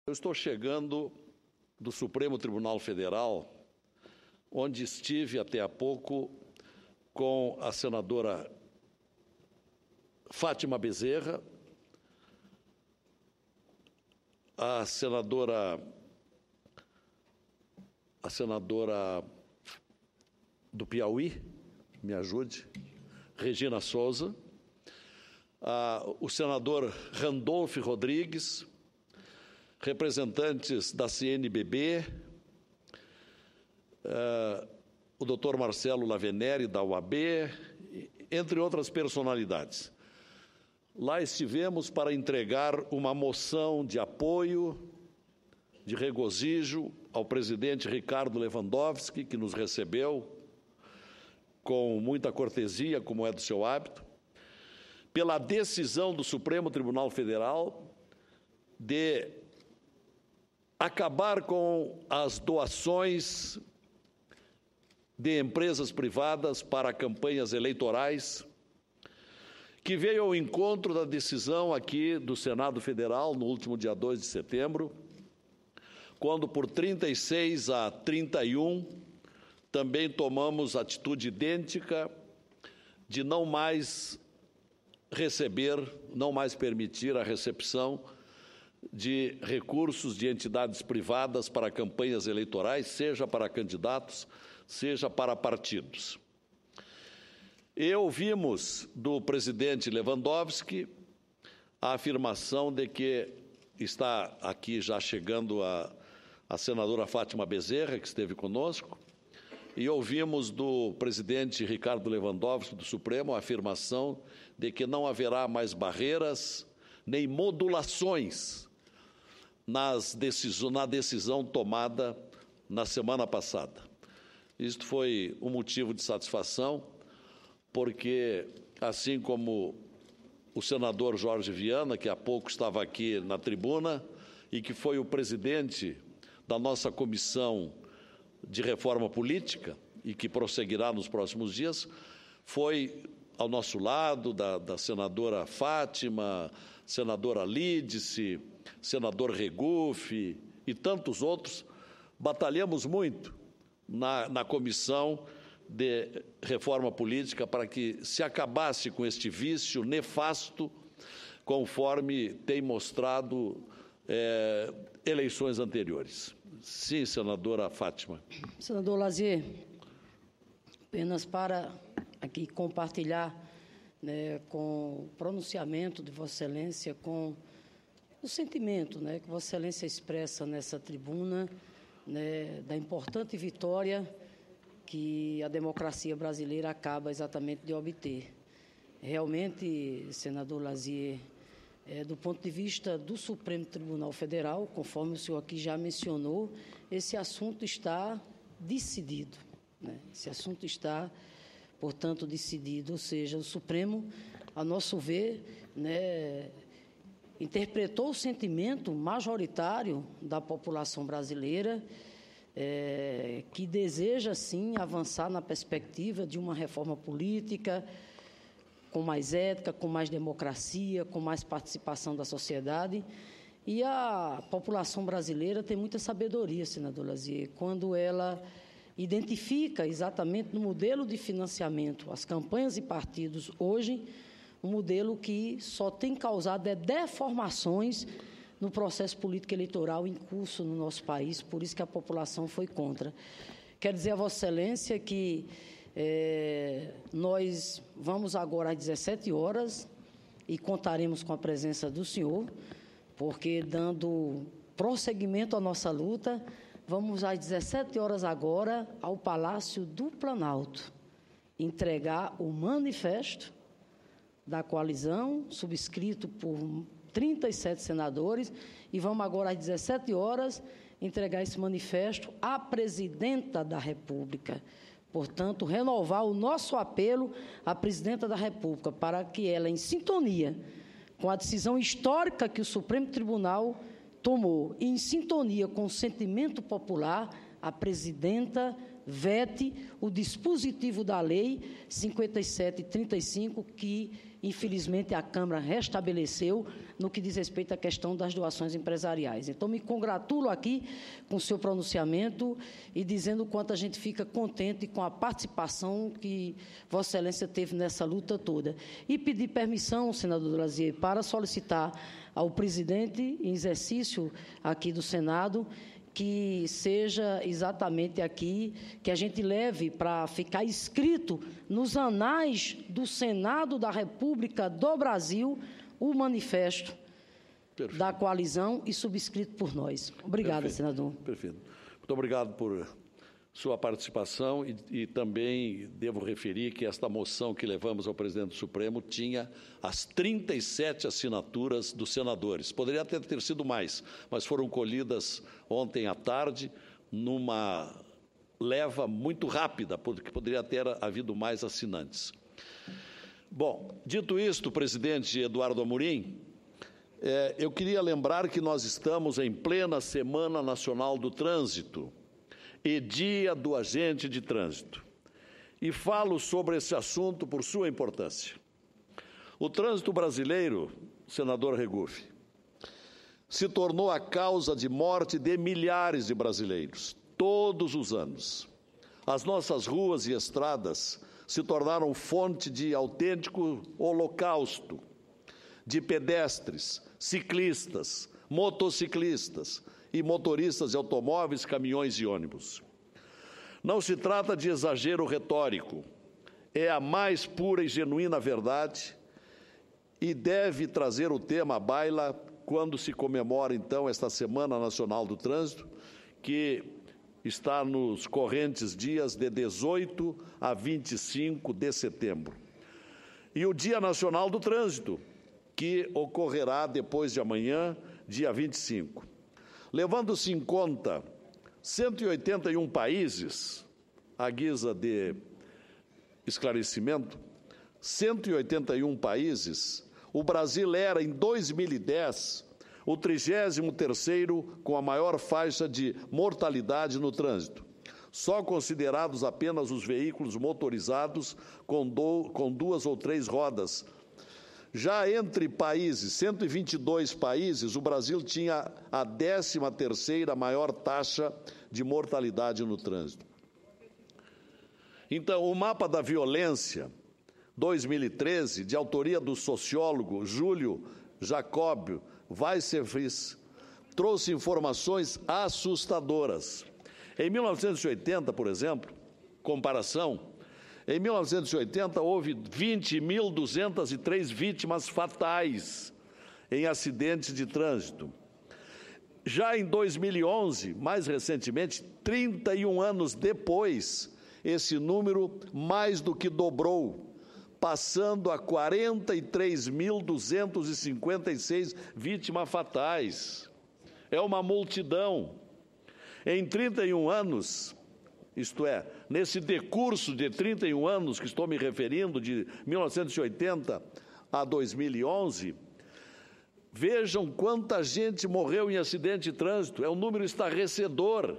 Eu estou chegando do Supremo Tribunal Federal, onde estive até há pouco com a senadora Fátima Bezerra, a senadora do Piauí, me ajude, Regina Souza, o senador Randolph Rodrigues, representantes da CNBB, o doutor Marcelo Laveneri, da UAB, entre outras personalidades. Lá estivemos para entregar uma moção de apoio, de regozijo ao presidente Ricardo Lewandowski, que nos recebeu com muita cortesia, como é do seu hábito, pela decisão do Supremo Tribunal Federal de acabar com as doações de empresas privadas para campanhas eleitorais, que veio ao encontro da decisão aqui do Senado Federal, no último dia 2 de setembro, quando, por 36 a 31, também tomamos atitude idêntica de não mais receber, não mais permitir a recepção de recursos de entidades privadas para campanhas eleitorais, seja para candidatos, seja para partidos. E ouvimos do presidente Lewandowski a afirmação de que está aqui já chegando a senadora Fátima Bezerra, que esteve conosco, e ouvimos do presidente Ricardo Lewandowski, do Supremo, a afirmação de que não haverá mais barreiras nem modulações na decisão tomada na semana passada. Isto foi um motivo de satisfação, porque, assim como o senador Jorge Viana, que há pouco estava aqui na tribuna, e que foi o presidente da nossa comissão de reforma política, e que prosseguirá nos próximos dias, foi ao nosso lado da senadora Fátima, senadora Lídice, senador Regufe e tantos outros. Batalhamos muito na comissão de reforma política para que se acabasse com este vício nefasto, conforme tem mostrado eleições anteriores. Sim, senadora Fátima. Senador Lazier, apenas para aqui compartilhar, né, com o pronunciamento de Vossa Excelência, com o sentimento, né, que Vossa Excelência expressa nessa tribuna, né, da importante vitória que a democracia brasileira acaba exatamente de obter. Realmente, senador Lazier, do ponto de vista do Supremo Tribunal Federal, conforme o senhor aqui já mencionou, esse assunto está decidido, né? Esse assunto está, portanto, decidido, ou seja, o Supremo, a nosso ver, né, interpretou o sentimento majoritário da população brasileira, que deseja, sim, avançar na perspectiva de uma reforma política com mais ética, com mais democracia, com mais participação da sociedade. E a população brasileira tem muita sabedoria, senador Lazier, quando ela identifica exatamente no modelo de financiamento as campanhas e partidos hoje, um modelo que só tem causado deformações no processo político eleitoral em curso no nosso país, por isso que a população foi contra. Quero dizer a Vossa Excelência que nós vamos agora às 17 horas e contaremos com a presença do senhor, porque, dando prosseguimento à nossa luta, vamos às 17 horas agora ao Palácio do Planalto entregar o manifesto da coalizão, subscrito por 37 senadores, e vamos agora às 17 horas entregar esse manifesto à presidenta da República. Portanto, renovar o nosso apelo à presidenta da República para que ela, em sintonia com a decisão histórica que o Supremo Tribunal tomou, e em sintonia com o sentimento popular, a presidenta vete o dispositivo da Lei 5735, que, infelizmente, a Câmara restabeleceu no que diz respeito à questão das doações empresariais. Então, me congratulo aqui com o seu pronunciamento e dizendo o quanto a gente fica contente com a participação que Vossa Excelência teve nessa luta toda. E pedir permissão, senador Lazier, para solicitar ao presidente em exercício aqui do Senado que seja exatamente aqui, que a gente leve para ficar escrito nos anais do Senado da República do Brasil o manifesto da coalizão e subscrito por nós. Obrigada, senador. Perfeito. Muito obrigado por sua participação e também devo referir que esta moção que levamos ao presidente do Supremo tinha as 37 assinaturas dos senadores. Poderia até ter sido mais, mas foram colhidas ontem à tarde numa leva muito rápida, porque poderia ter havido mais assinantes. Bom, dito isto, presidente Eduardo Amorim, eu queria lembrar que nós estamos em plena Semana Nacional do Trânsito e Dia do Agente de Trânsito. E falo sobre esse assunto por sua importância. O trânsito brasileiro, senador Regufe, se tornou a causa de morte de milhares de brasileiros, todos os anos. As nossas ruas e estradas se tornaram fonte de autêntico holocausto de pedestres, ciclistas, motociclistas e motoristas de automóveis, caminhões e ônibus. Não se trata de exagero retórico, é a mais pura e genuína verdade e deve trazer o tema à baila quando se comemora, então, esta Semana Nacional do Trânsito, que está nos correntes dias de 18 a 25 de setembro. E o Dia Nacional do Trânsito, que ocorrerá depois de amanhã, dia 25. Levando-se em conta 181 países, à guisa de esclarecimento, 181 países, o Brasil era, em 2010, o 33º com a maior faixa de mortalidade no trânsito, só considerados apenas os veículos motorizados com 2 ou 3 rodas. Já entre países, 122 países, o Brasil tinha a 13ª maior taxa de mortalidade no trânsito. Então, o Mapa da Violência, 2013, de autoria do sociólogo Júlio Jacob Weissefries, trouxe informações assustadoras. Em 1980, por exemplo, comparação, em 1980, houve 20.203 vítimas fatais em acidentes de trânsito. Já em 2011, mais recentemente, 31 anos depois, esse número mais do que dobrou, passando a 43.256 vítimas fatais. É uma multidão. Em 31 anos... Isto é, nesse decurso de 31 anos que estou me referindo, de 1980 a 2011, vejam quanta gente morreu em acidente de trânsito. É um número estarrecedor.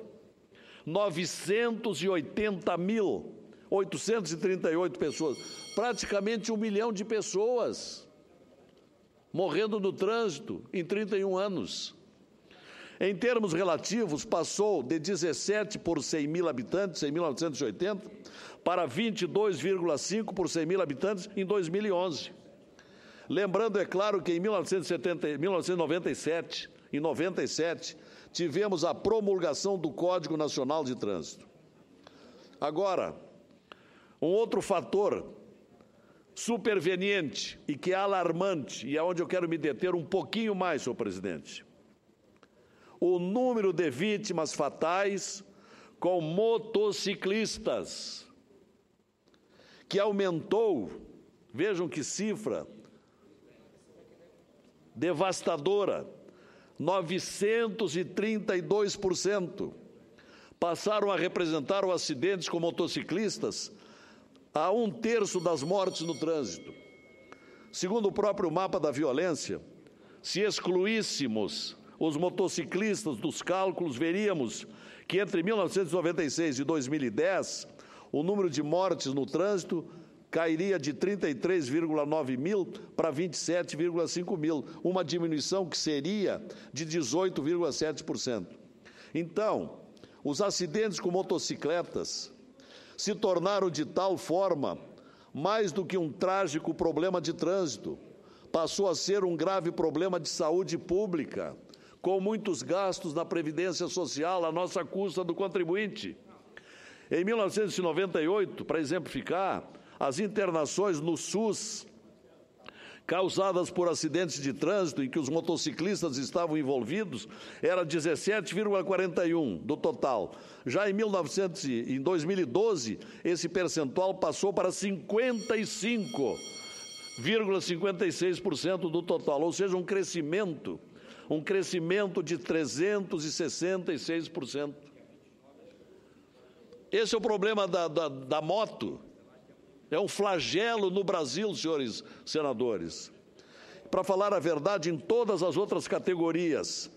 980.838 pessoas, praticamente 1 milhão de pessoas morrendo no trânsito em 31 anos. Em termos relativos, passou de 17 por 100 mil habitantes em 1980 para 22,5 por 100 mil habitantes em 2011. Lembrando, é claro, que em 1997, tivemos a promulgação do Código Nacional de Trânsito. Agora, um outro fator superveniente e que é alarmante, e é onde eu quero me deter um pouquinho mais, senhor presidente. O número de vítimas fatais com motociclistas, que aumentou, vejam que cifra devastadora, 932%. Passaram a representar os acidentes com motociclistas a 1/3 das mortes no trânsito. Segundo o próprio Mapa da Violência, se excluíssemos os motociclistas dos cálculos, veríamos que entre 1996 e 2010, o número de mortes no trânsito cairia de 33,9 mil para 27,5 mil, uma diminuição que seria de 18,7%. Então, os acidentes com motocicletas se tornaram de tal forma mais do que um trágico problema de trânsito, passou a ser um grave problema de saúde pública, com muitos gastos na Previdência Social, à nossa custa do contribuinte. Em 1998, para exemplificar, as internações no SUS causadas por acidentes de trânsito em que os motociclistas estavam envolvidos era 17,41 do total. Já em 2012, esse percentual passou para 55,56% do total, ou seja, um crescimento de 366%. Esse é o problema da moto. É um flagelo no Brasil, senhores senadores. Para falar a verdade, em todas as outras categorias,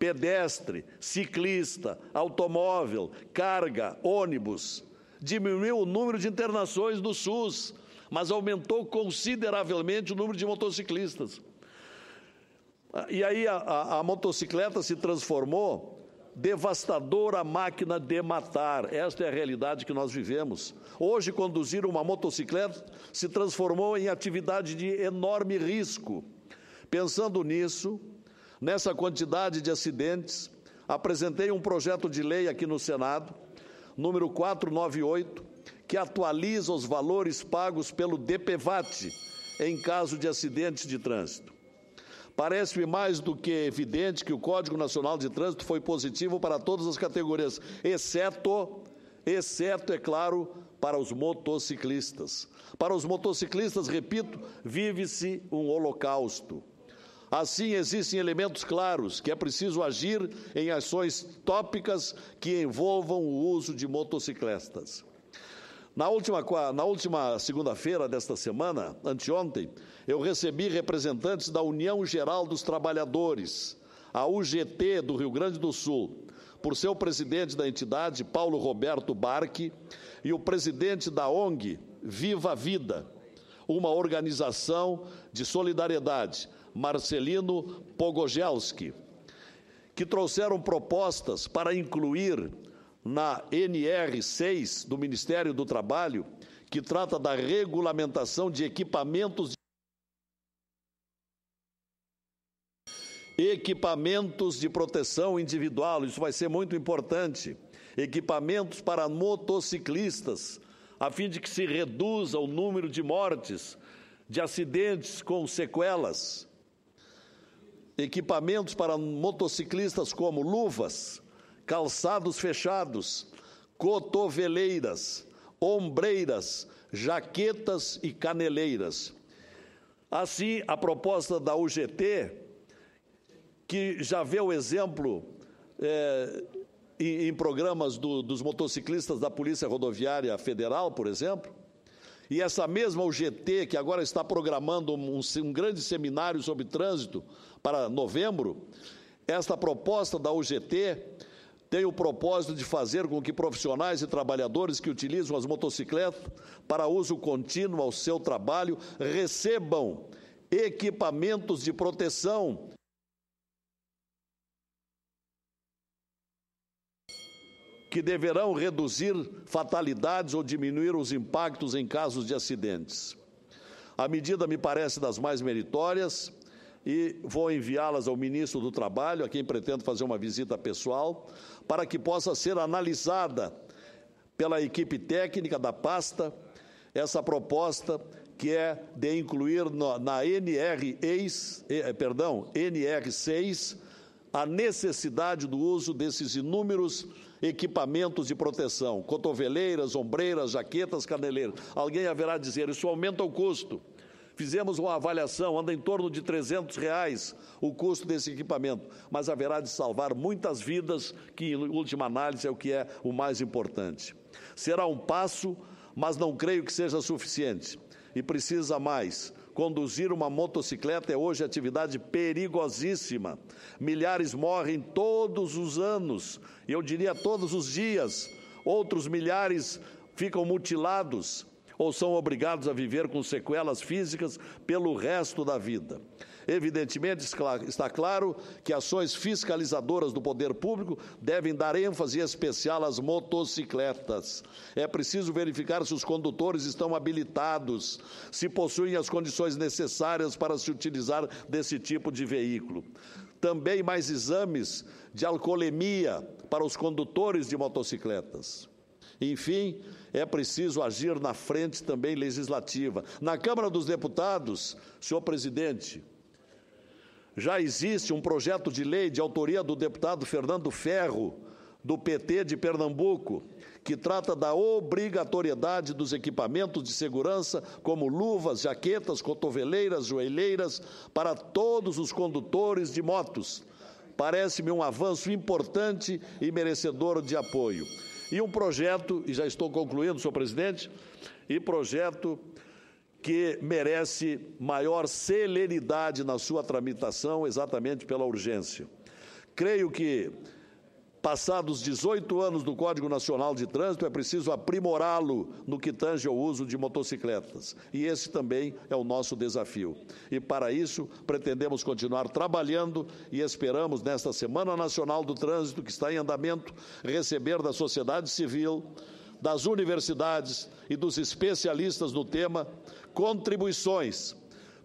pedestre, ciclista, automóvel, carga, ônibus, diminuiu o número de internações do SUS, mas aumentou consideravelmente o número de motociclistas. E aí a motocicleta se transformou devastadora máquina de matar. Esta é a realidade que nós vivemos. Hoje, conduzir uma motocicleta se transformou em atividade de enorme risco. Pensando nisso, nessa quantidade de acidentes, apresentei um projeto de lei aqui no Senado, número 498, que atualiza os valores pagos pelo DPVAT em caso de acidentes de trânsito. Parece-me mais do que evidente que o Código Nacional de Trânsito foi positivo para todas as categorias, exceto, é claro, para os motociclistas. Para os motociclistas, repito, vive-se um holocausto. Assim, existem elementos claros que é preciso agir em ações tópicas que envolvam o uso de motocicletas. Na última segunda-feira desta semana, anteontem, eu recebi representantes da União Geral dos Trabalhadores, a UGT do Rio Grande do Sul, por seu presidente da entidade, Paulo Roberto Barque, e o presidente da ONG Viva a Vida, uma organização de solidariedade, Marcelino Pogogelski, que trouxeram propostas para incluir na NR6 do Ministério do Trabalho, que trata da regulamentação de equipamentos de proteção individual. Isso vai ser muito importante. Equipamentos para motociclistas, a fim de que se reduza o número de mortes, de acidentes com sequelas. Equipamentos para motociclistas como luvas, calçados fechados, cotoveleiras, ombreiras, jaquetas e caneleiras. Assim, a proposta da UGT, que já vê o exemplo em programas dos motociclistas da Polícia Rodoviária Federal, por exemplo, e essa mesma UGT, que agora está programando um grande seminário sobre trânsito para novembro, esta proposta da UGT tem o propósito de fazer com que profissionais e trabalhadores que utilizam as motocicletas para uso contínuo ao seu trabalho recebam equipamentos de proteção que deverão reduzir fatalidades ou diminuir os impactos em casos de acidentes. A medida me parece das mais meritórias e vou enviá-las ao ministro do Trabalho, a quem pretendo fazer uma visita pessoal, para que possa ser analisada pela equipe técnica da pasta essa proposta que é de incluir na NR6 a necessidade do uso desses inúmeros equipamentos de proteção, cotoveleiras, ombreiras, jaquetas, caneleiras. Alguém haverá de dizer, isso aumenta o custo. Fizemos uma avaliação, anda em torno de R$300 o custo desse equipamento, mas haverá de salvar muitas vidas, que, em última análise, é o que é o mais importante. Será um passo, mas não creio que seja suficiente, e precisa mais. Conduzir uma motocicleta é hoje atividade perigosíssima. Milhares morrem todos os anos, e eu diria todos os dias. Outros milhares ficam mutilados ou são obrigados a viver com sequelas físicas pelo resto da vida. Evidentemente, está claro que ações fiscalizadoras do poder público devem dar ênfase especial às motocicletas. É preciso verificar se os condutores estão habilitados, se possuem as condições necessárias para se utilizar desse tipo de veículo. Também mais exames de alcoolemia para os condutores de motocicletas. Enfim, é preciso agir na frente também legislativa. Na Câmara dos Deputados, senhor presidente, já existe um projeto de lei de autoria do deputado Fernando Ferro, do PT de Pernambuco, que trata da obrigatoriedade dos equipamentos de segurança, como luvas, jaquetas, cotoveleiras, joelheiras, para todos os condutores de motos. Parece-me um avanço importante e merecedor de apoio. E um projeto, e já estou concluindo, senhor presidente, projeto que merece maior celeridade na sua tramitação, exatamente pela urgência. Creio que, passados 18 anos do Código Nacional de Trânsito, é preciso aprimorá-lo no que tange ao uso de motocicletas. E esse também é o nosso desafio. E, para isso, pretendemos continuar trabalhando e esperamos, nesta Semana Nacional do Trânsito, que está em andamento, receber da sociedade civil, das universidades e dos especialistas no tema contribuições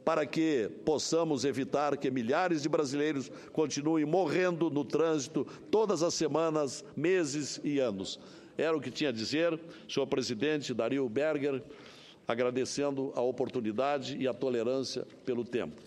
para que possamos evitar que milhares de brasileiros continuem morrendo no trânsito todas as semanas, meses e anos. Era o que tinha a dizer, senhor presidente Dario Berger, agradecendo a oportunidade e a tolerância pelo tempo.